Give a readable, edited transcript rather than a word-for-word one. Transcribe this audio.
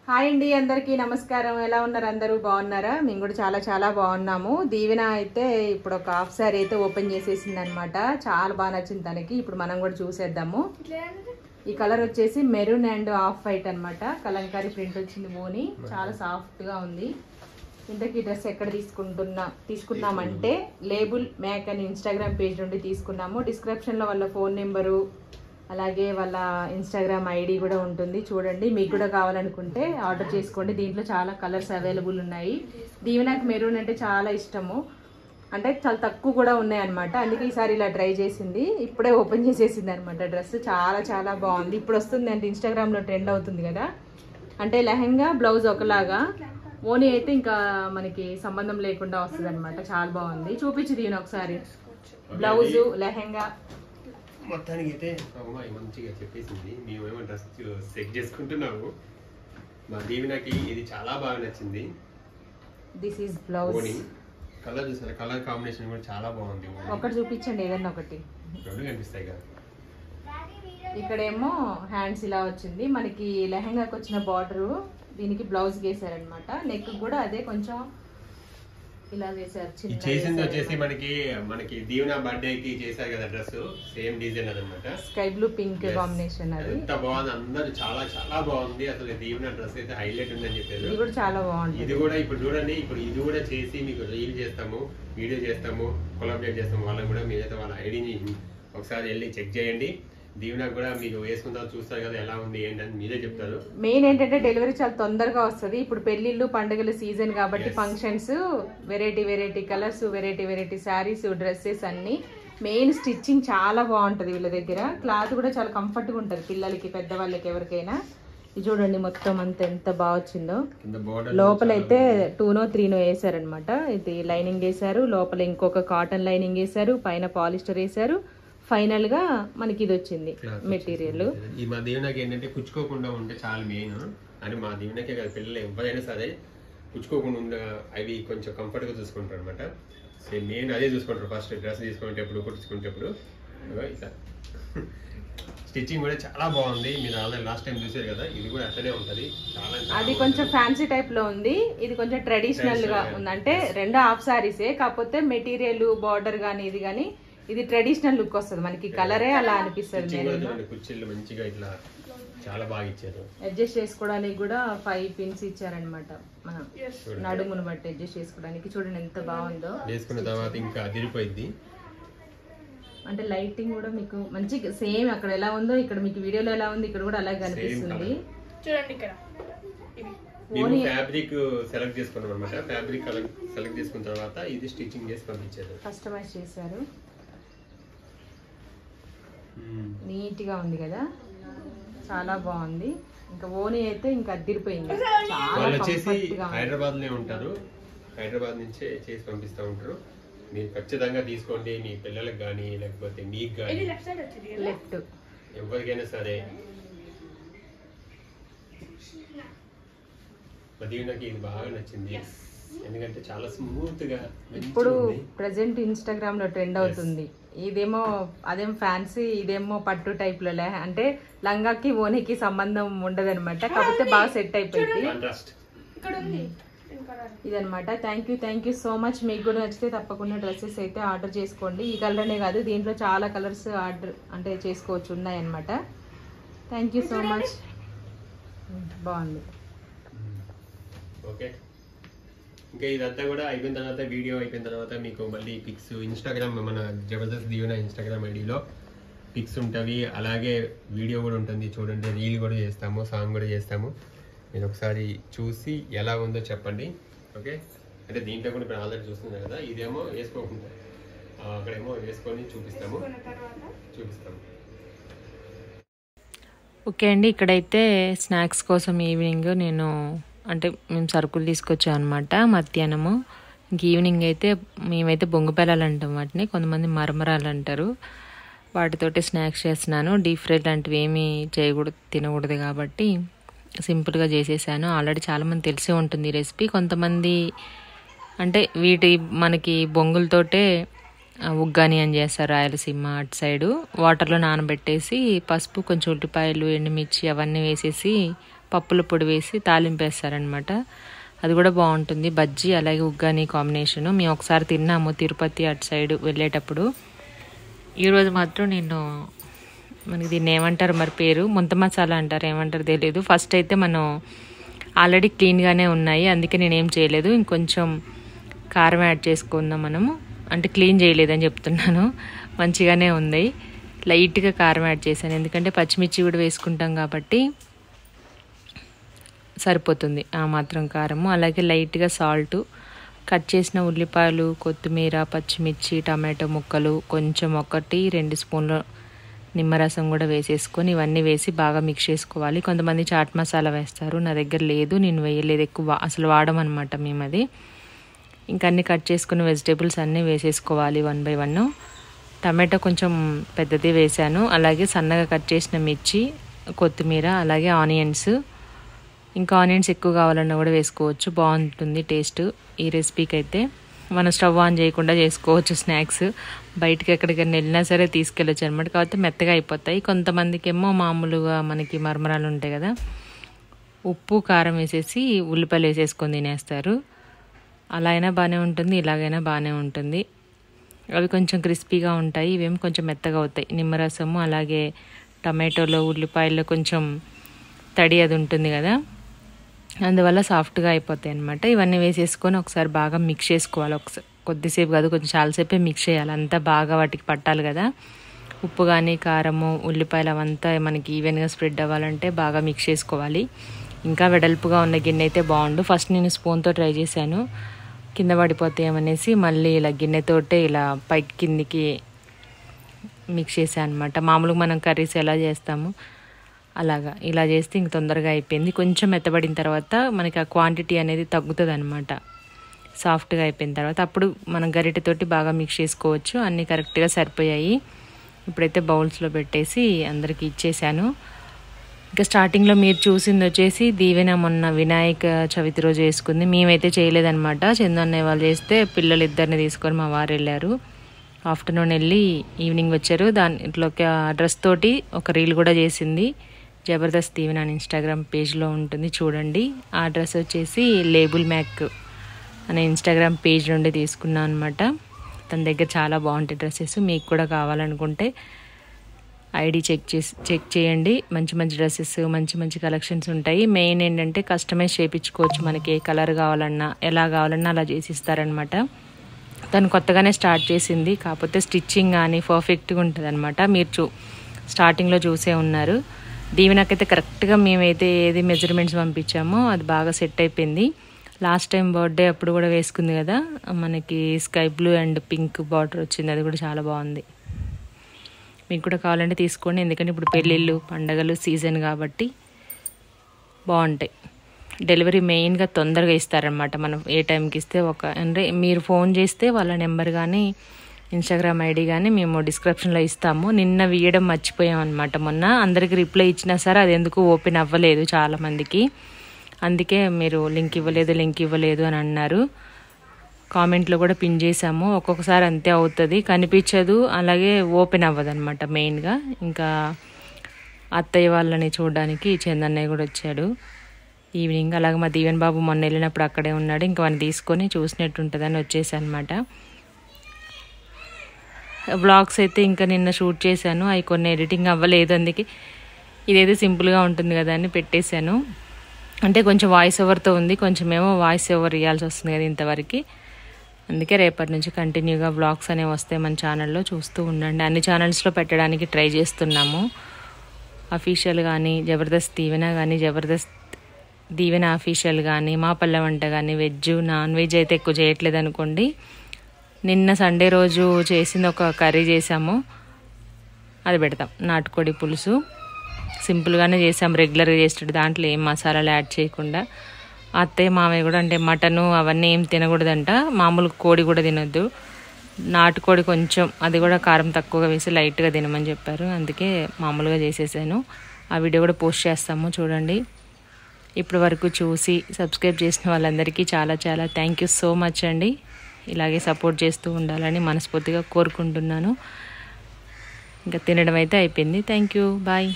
Hi అండి, అందరికీ నమస్కారం. ఎలా ఉన్నారు? అందరూ బాగున్నారా? మేము కూడా చాలా చాలా బాగున్నాము. దీవెన అయితే ఇప్పుడు ఒక హాఫ్ సారీ అయితే ఓపెన్ చేసేసింది అనమాట. చాలా బాగా నచ్చింది తనకి. ఇప్పుడు మనం కూడా చూసేద్దాము. ఈ కలర్ వచ్చేసి మెరూన్ అండ్ ఆఫ్ వైట్ అనమాట. కలంకారీ ప్రింట్ వచ్చింది. ఓని చాలా సాఫ్ట్ గా ఉంది. ఇంతకీ డ్రెస్ ఎక్కడ తీసుకున్నామంటే లేబుల్ మేక్ అని ఇన్స్టాగ్రామ్ పేజ్ నుండి తీసుకున్నాము. డిస్క్రిప్షన్ లో వాళ్ళ ఫోన్ నెంబరు అలాగే వాళ్ళ ఇన్స్టాగ్రామ్ ఐడి కూడా ఉంటుంది, చూడండి. మీకు కూడా కావాలనుకుంటే ఆర్డర్ చేసుకోండి. దీంట్లో చాలా కలర్స్ అవైలబుల్ ఉన్నాయి. దీవెనకు మెరూన్ అంటే చాలా ఇష్టము, అంటే చాలా తక్కువ కూడా ఉన్నాయి అనమాట. అందుకే ఈసారి ఇలా ట్రై చేసింది. ఇప్పుడే ఓపెన్ చేసేసింది అనమాట. డ్రెస్ చాలా చాలా బాగుంది. ఇప్పుడు వస్తుంది అంటే ఇన్స్టాగ్రామ్లో ట్రెండ్ అవుతుంది కదా. అంటే లెహంగా బ్లౌజ్ ఒకలాగా, ఓని అయితే ఇంకా మనకి సంబంధం లేకుండా వస్తుంది అనమాట. చాలా బాగుంది. చూపించి దీని ఒకసారి బ్లౌజు లెహంగా. మొత్తానికి అయితే అమ్మాయి మంచిగా చెప్పేసింది. మేమేమో డ్రెస్ సెట్ చేసుకుంటున్నాము. మా దీవెనకి ఇది చాలా బాగా నచ్చింది. This is blouse. కలర్ చూసారు, కలర్ కాంబినేషన్ కూడా చాలా బాగుంది. ఒకటి చూపించండి, ఏదన్నా ఒకటి. రెండు కనిపిస్తాయి కదా. ఇక్కడేమో హ్యాండ్స్ ఇలా వచ్చింది. మనకి లెహంగాకి వచ్చిన బార్డర్ దీనికి బ్లౌజ్ వేసారనమాట. నెక్ కూడా అదే కొంచెం ఇలా వేసారు. చేసింది వచ్చేసి మనకి దీవెన బర్త్డే కి చేశారు కదా డ్రెస్, సేమ్ డిజైన్ అదనమాట. Sky blue pink combination. అది ఎంత బాగుంది. అందరు చాలా చాలా బాగుంది. అసలు దీవెన డ్రెస్ అయితే హైలైట్ ఉందని చెప్పారు. ఇది కూడా చాలా బాగుంది. ఇది కూడా ఇప్పుడు చూడండి, ఇప్పుడు ఇది కూడా చేసి మీకు రీల్ చేస్తాము, వీడియో చేస్తాము, కొలాబరేట్ చేస్తాము. వాళ్ళని కూడా మీరైతే వాళ్ళ ఐడిని ఒకసారి వెళ్ళి చెక్ చేయండి. దీవెన కూడా మీరు వేసుకుంటారు, చూస్తారు కదా ఎలా ఉంది ఏంటని మీరే చెప్తారు. మెయిన్ ఏంటంటే డెలివరీ చాలా తొందరగా వస్తుంది. ఇప్పుడు పెళ్లిళ్ళు పండుగల సీజన్ కాబట్టి functions, variety variety colours, variety variety saris, dresses అన్ని. మెయిన్ స్టిచ్చింగ్ చాలా బాగుంటది వీళ్ళ దగ్గర. క్లాత్ కూడా చాలా కంఫర్ట్ గా ఉంటది పిల్లలకి, పెద్దవాళ్ళకి, ఎవరికైనా. ఇది చూడండి మొత్తం అంతా ఎంత బాగా వచ్చిందో. లోపల అయితే 2నో 3నో వేసారనమాట. ఇది లైనింగ్ వేసారు, లోపల ఇంకొక కాటన్ లైనింగ్ వేసారు, పైన పాలిస్టర్ వేసారు. ఫైనల్ గా మనకి ఇది వచ్చింది మెటీరియల్. ఈ మా దీవెనకి ఏంటంటే కుచ్చుకోకుండా ఉంటే చాలా మెయిన్. అని మా దీవెనకే కదా, పిల్లలు ఎవరైనా సరే కుచ్చుకోకుండా ఉండే అవి కొంచెం కంఫర్ట్ గా చూసుకుంటారు అనమాట. సేమ్ మెయిన్ అదే చూసుకుంటారు. ఫస్ట్ డ్రెస్ తీసుకునేటప్పుడు, కుట్టించుకునేటప్పుడు ఇట్లా స్టిచ్చింగ్ కూడా చాలా బాగుంది. మీరు ఆల్రెడీ లాస్ట్ టైం చూసారు కదా. ఇది కూడా అట్లనే ఉంటది. చాలా అది కొంచెం ఫ్యాన్సీ టైప్ లో ఉంది, ఇది కొంచెం ట్రెడిషనల్ గా ఉంది. అంటే రెండు హాఫ్ సారీసే, కాకపోతే మెటీరియల్ బార్డర్ గానీ ఇది గానీ ఇది ట్రెడిషనల్ లుక్ వస్తుంది మనకి. కలరే అలా అనిపిస్తుంది. కుర్చీలు మంచిగా ఇట్లా చాలా బాగా ఇచ్చారు. అడ్జస్ట్ చేసుకోవడానికి కూడా 5 పిన్స్ ఇచ్చారనమాట. మనం నడుమును బట్టి అడ్జస్ట్ చేసుకోవడానికి. చూడండి ఎంత బాగుందో. వేసుకున్న తర్వాత ఇంకా అదిరిపోయింది. అంటే లైటింగ్ కూడా మీకు మంచిగా సేమ్ అక్కడ ఎలా ఉందో ఇక్కడ మీకు వీడియోలో ఎలా ఉంది, ఇక్కడ కూడా అలాగే కనిపిస్తుంది. చూడండి ఇక్కడ మేము ఫ్యాబ్రిక్ సెలెక్ట్ చేసుకున్నాం అనమాట. ఫ్యాబ్రిక్ సెలెక్ట్ చేసుకున్న తర్వాత ఇది స్టిచ్చింగ్ చేసి పంపించారు. కస్టమైజ్ చేశారు. నీట్ గా ఉంది కదా, చాలా బాగుంది. ఇంకా ఓని అయితే ఇంకా అదిరిపోయింది. వాళ్ళు వచ్చేసి హైదరాబాద్ లో ఉంటారు. హైదరాబాద్ నుంచే చేసి పంపిస్తూ ఉంటారు. మీరు ఖచ్చితంగా తీసుకోండి. మీ పిల్లలకు కానీ లేకపోతే మీకు కానీ లెఫ్ట్ ఎవరికైనా సరే. దీవెనకి ఇది బాగా నచ్చింది, ఎందుకంటే చాలా స్మూత్ గా. ఇప్పుడు ప్రెసెంట్ ఇన్స్టాగ్రామ్ లో ట్రెండ్ అవుతుంది. ఇదేమో అదేమో ఫ్యాన్సీ, ఇదేమో పట్టు టైప్ లో. అంటే లంగాకి ఓనికి సంబంధం ఉండదు అనమాట, కాకపోతే బాగా సెట్ అయిపోయింది ఇదనమాట. Thank you so much. మీకు కూడా నచ్చితే తప్పకుండా డ్రెస్సెస్ అయితే ఆర్డర్ చేసుకోండి. ఈ కలర్ అనే కాదు, దీంట్లో చాలా కలర్స్ ఆర్డర్ అంటే చేసుకోవచ్చు, ఉన్నాయన్నమాట. Thank you so much. బాగుంది. ఓకే, ఇంకా ఇదంతా కూడా అయిపోయిన తర్వాత, వీడియో అయిపోయిన తర్వాత మీకు మళ్ళీ పిక్స్ ఇన్స్టాగ్రామ్, మన జబర్దస్త్ దీవెన ఇన్స్టాగ్రామ్ ఐడిలో పిక్స్ ఉంటుంది. అలాగే వీడియో కూడా ఉంటుంది, చూడండి. రీల్ కూడా చేస్తాము, సాంగ్ కూడా చేస్తాము. మీరు ఒకసారి చూసి ఎలా ఉందో చెప్పండి. ఓకే, అంటే దీంట్లో కూడా ఇప్పుడు ఆల్రెడీ చూస్తున్నారు కదా. ఇదేమో వేసుకోకుండా అక్కడేమో వేసుకొని చూపిస్తాము. ఓకే అండి, ఇక్కడైతే స్నాక్స్ కోసం ఈవినింగ్ అంటే మేము సరుకులు తీసుకొచ్చాం అనమాట మధ్యాహ్నము. ఇంక ఈవినింగ్ అయితే మేమైతే బొంగుపెలాలు అంటాం వాటిని, కొంతమంది మరమరాలు అంటారు. వాటితోటి స్నాక్స్ చేస్తున్నాను. డీప్ ఫ్రై లాంటివి ఏమీ తినకూడదు కాబట్టి సింపుల్గా చేసేసాను. ఆల్రెడీ చాలామంది తెలిసే ఉంటుంది ఈ రెసిపీ. కొంతమంది అంటే మనకి బొంగులతోటే ఉగ్గాని అని చేస్తారు రాయలసీమ అటు సైడు. వాటర్లో నానబెట్టేసి పసుపు, కొంచెం ఉల్లిపాయలు, ఎండుమిర్చి అవన్నీ వేసేసి పప్పుల పొడి వేసి తాలింపు వేస్తారనమాట. అది కూడా బాగుంటుంది. బజ్జీ అలాగే ఉగ్గాని కాంబినేషను. మేము ఒకసారి తిన్నాము తిరుపతి అటు సైడ్ వెళ్ళేటప్పుడు. ఈరోజు మాత్రం నేను మనకి దీన్ని ఏమంటారు మరి పేరు, ముంత మసాలా అంటారు, ఏమంటారు తెలియదు. ఫస్ట్ అయితే మనం ఆల్రెడీ క్లీన్గానే ఉన్నాయి, అందుకే నేనేం చేయలేదు. ఇంకొంచెం కారం యాడ్ చేసుకుందాం మనము, అంటే క్లీన్ చేయలేదని చెప్తున్నాను, మంచిగానే ఉంది. లైట్గా కారం యాడ్ చేశాను, ఎందుకంటే పచ్చిమిర్చి కూడా వేసుకుంటాం కాబట్టి సరిపోతుంది ఆ మాత్రం కారము. అలాగే లైట్గా సాల్ట్, కట్ చేసిన ఉల్లిపాయలు, కొత్తిమీర, పచ్చిమిర్చి, టమాటో ముక్కలు, కొంచెం 1-2 స్పూన్ల నిమ్మరసం కూడా వేసేసుకొని ఇవన్నీ వేసి బాగా మిక్స్ చేసుకోవాలి. కొంతమంది చాట్ మసాలా వేస్తారు, నా దగ్గర లేదు, నేను వేయలేదు, ఎక్కువ అసలు వాడమన్నమాట మేము అది. ఇంకా అన్నీ కట్ చేసుకున్న వెజిటేబుల్స్ అన్నీ వేసేసుకోవాలి 1 by 1. టమాటో కొంచెం పెద్దది వేసాను, అలాగే సన్నగా కట్ చేసిన మిర్చి, కొత్తిమీర, అలాగే ఆనియన్స్. ఇంకా ఆనియన్స్ ఎక్కువ కావాలన్నా కూడా వేసుకోవచ్చు, బాగుంటుంది టేస్ట్ ఈ రెసిపీకి అయితే. మనం స్టవ్ ఆన్ చేయకుండా చేసుకోవచ్చు స్నాక్స్. బయటకి ఎక్కడికైనా వెళ్ళినా సరే తీసుకెళ్ళొచ్చు అనమాట. కాబట్టి మెత్తగా అయిపోతాయి. కొంతమందికి ఏమో మామూలుగా మనకి మరమరాలు ఉంటాయి కదా, ఉప్పు కారం వేసేసి ఉల్లిపాయలు వేసేసుకొని తినేస్తారు. అలా అయినా బాగానే ఉంటుంది, ఇలాగైనా బాగానే ఉంటుంది. అవి కొంచెం క్రిస్పీగా ఉంటాయి, ఇవేమో కొంచెం మెత్తగా అవుతాయి. నిమ్మరసము అలాగే టమాటోలో ఉల్లిపాయల్లో కొంచెం తడి అది ఉంటుంది కదా, అందువల్ల సాఫ్ట్గా అయిపోతాయి అన్నమాట. ఇవన్నీ వేసేసుకొని ఒకసారి బాగా మిక్స్ చేసుకోవాలి. ఒకసారి కొద్దిసేపు కాదు, కొంచెం చాలాసేపే మిక్స్ చేయాలి, అంతా బాగా వాటికి పట్టాలి కదా. ఉప్పు కానీ కారము ఉల్లిపాయలు అవంతా మనకి ఈవెన్గా స్ప్రెడ్ అవ్వాలంటే బాగా మిక్స్ చేసుకోవాలి. ఇంకా వెడల్పుగా ఉన్న గిన్నె అయితే బాగుండు. ఫస్ట్ నేను స్పూన్తో ట్రై చేశాను, కింద పడిపోతాయేమనేసి మళ్ళీ ఇలా గిన్నెతోటే ఇలా పైకి కిందికి మిక్స్ చేశాను అనమాట. మామూలుగా మనం కర్రీస్ ఎలా చేస్తాము అలాగా ఇలా చేస్తే ఇంక తొందరగా అయిపోయింది. కొంచెం మెత్తబడిన తర్వాత మనకి ఆ క్వాంటిటీ అనేది తగ్గుతుంది అనమాట. సాఫ్ట్గా అయిపోయిన తర్వాత అప్పుడు మనం గరిటెతోటి బాగా మిక్స్ చేసుకోవచ్చు. అన్నీ కరెక్ట్గా సరిపోయాయి. ఇప్పుడైతే బౌల్స్లో పెట్టేసి అందరికీ ఇచ్చేసాను. ఇంకా స్టార్టింగ్లో మీరు చూసింది వచ్చేసి దీవెన మొన్న వినాయక చవితి రోజు వేసుకుంది. మేమైతే చేయలేదన్నమాట, చందు అన్నయ్య వాళ్ళు చేస్తే పిల్లలు ఇద్దరిని తీసుకొని మా వారు వెళ్ళారు. ఆఫ్టర్నూన్ వెళ్ళి ఈవినింగ్ వచ్చారు. దాంట్లోకి ఆ డ్రెస్ తోటి ఒక రీల్ కూడా చేసింది. జబర్దస్త్ దీవెన అని ఇన్స్టాగ్రామ్ పేజ్లో ఉంటుంది, చూడండి. ఆ డ్రెస్ వచ్చేసి లేబుల్ మ్యాక్ అనే ఇన్స్టాగ్రామ్ పేజ్ నుండి తీసుకున్నాను అనమాట. తన దగ్గర చాలా బాగుంటాయి డ్రెస్సెస్. మీకు కూడా కావాలనుకుంటే ఐడి చెక్ చేయండి. మంచి మంచి డ్రెస్సెస్, మంచి మంచి కలెక్షన్స్ ఉంటాయి. మెయిన్ ఏంటంటే కస్టమైజ్ చేయించుకోవచ్చు, మనకి ఏ కలర్ కావాలన్నా ఎలా కావాలన్నా అలా చేసి ఇస్తారనమాట. తను కొత్తగానే స్టార్ట్ చేసింది, కాకపోతే స్టిచ్చింగ్ కానీ పర్ఫెక్ట్గా ఉంటుంది అనమాట. మీరు స్టార్టింగ్లో చూసే ఉన్నారు. దీవెనకైతే కరెక్ట్గా మేమైతే ఏది మెజర్మెంట్స్ పంపించామో అది బాగా సెట్ అయిపోయింది. లాస్ట్ టైం బర్త్డే అప్పుడు కూడా వేసుకుంది కదా, మనకి sky blue and pink border వచ్చింది, అది కూడా చాలా బాగుంది. మీకు కూడా కావాలంటే తీసుకోండి, ఎందుకంటే ఇప్పుడు పెళ్ళిళ్ళు పండగలు సీజన్ కాబట్టి బాగుంటాయి. డెలివరీ మెయిన్గా తొందరగా ఇస్తారనమాట. మనం ఏ టైంకి ఇస్తే అంటే మీరు ఫోన్ చేస్తే వాళ్ళ నెంబర్ కానీ ఇన్స్టాగ్రామ్ ఐడి కానీ మేము డిస్క్రిప్షన్లో ఇస్తాము. నిన్న వేయడం మర్చిపోయాం అనమాట. మొన్న అందరికి రిప్లై ఇచ్చినా సరే అది ఎందుకు ఓపెన్ అవ్వలేదు చాలామందికి, అందుకే మీరు లింక్ ఇవ్వలేదు అని అన్నారు. కామెంట్లో కూడా పిన్ చేసాము. ఒక్కొక్కసారి అంతే అవుతుంది, కనిపించదు, అలాగే ఓపెన్ అవ్వదు అనమాట మెయిన్గా. ఇంకా అత్తయ్య వాళ్ళని చూడడానికి చందన్నయ్య కూడా వచ్చాడు ఈవినింగ్. అలాగే మా దీవెన్ బాబు మొన్న వెళ్ళినప్పుడు అక్కడే ఉన్నాడు. ఇంకా వాడిని తీసుకొని చూసినట్టు ఉంటుందని వచ్చేసాను అనమాట. వ్లాగ్స్ అయితే ఇంకా నిన్న షూట్ చేశాను, అవి కొన్ని ఎడిటింగ్ అవ్వలేదు, అందుకే ఇదైతే సింపుల్గా ఉంటుంది కదా అని పెట్టేశాను. అంటే కొంచెం వాయిస్ ఓవర్తో ఉంది, కొంచెం ఏమో వాయిస్ ఓవర్ ఇవ్వాల్సి వస్తుంది కదా ఇంతవరకు. అందుకే రేపటి నుంచి కంటిన్యూగా వ్లాగ్స్ అనేవి వస్తాయి మన ఛానల్లో, చూస్తూ ఉండండి. అన్ని ఛానల్స్లో పెట్టడానికి ట్రై చేస్తున్నాము. అఫీషియల్ కానీ జబర్దస్త్ దీవెన కానీ జబర్దస్త్ దీవెన అఫీషియల్ కానీ మా పల్లె వంట కానీ వెజ్ నాన్ వెజ్ అయితే ఎక్కువ చేయట్లేదు అనుకోండి. నిన్న సండే రోజు చేసింది ఒక కర్రీ చేసాము, అది పెడతాం. నాటుకోడి పులుసు సింపుల్గానే చేసాం, రెగ్యులర్గా చేసేటట్టు, దాంట్లో ఏం మసాలాలు యాడ్ చేయకుండా. అత్తయ్య మామయ్య కూడా అంటే మటను అవన్నీ ఏం తినకూడదంట, మామూలు కోడి కూడా తినొద్దు, నాటుకోడి కొంచెం అది కూడా కారం తక్కువగా వేసి లైట్గా తినమని చెప్పారు, అందుకే మామూలుగా చేసేసాను. ఆ వీడియో కూడా పోస్ట్ చేస్తాము, చూడండి. ఇప్పటి వరకు చూసి సబ్స్క్రైబ్ చేసిన వాళ్ళందరికీ చాలా చాలా థ్యాంక్ యూ సో మచ్ అండి. ఇలాగే సపోర్ట్ చేస్తూ ఉండాలని మనస్ఫూర్తిగా కోరుకుంటున్నాను. ఇంకా తినడం అయితే అయిపోయింది. Thank you, bye.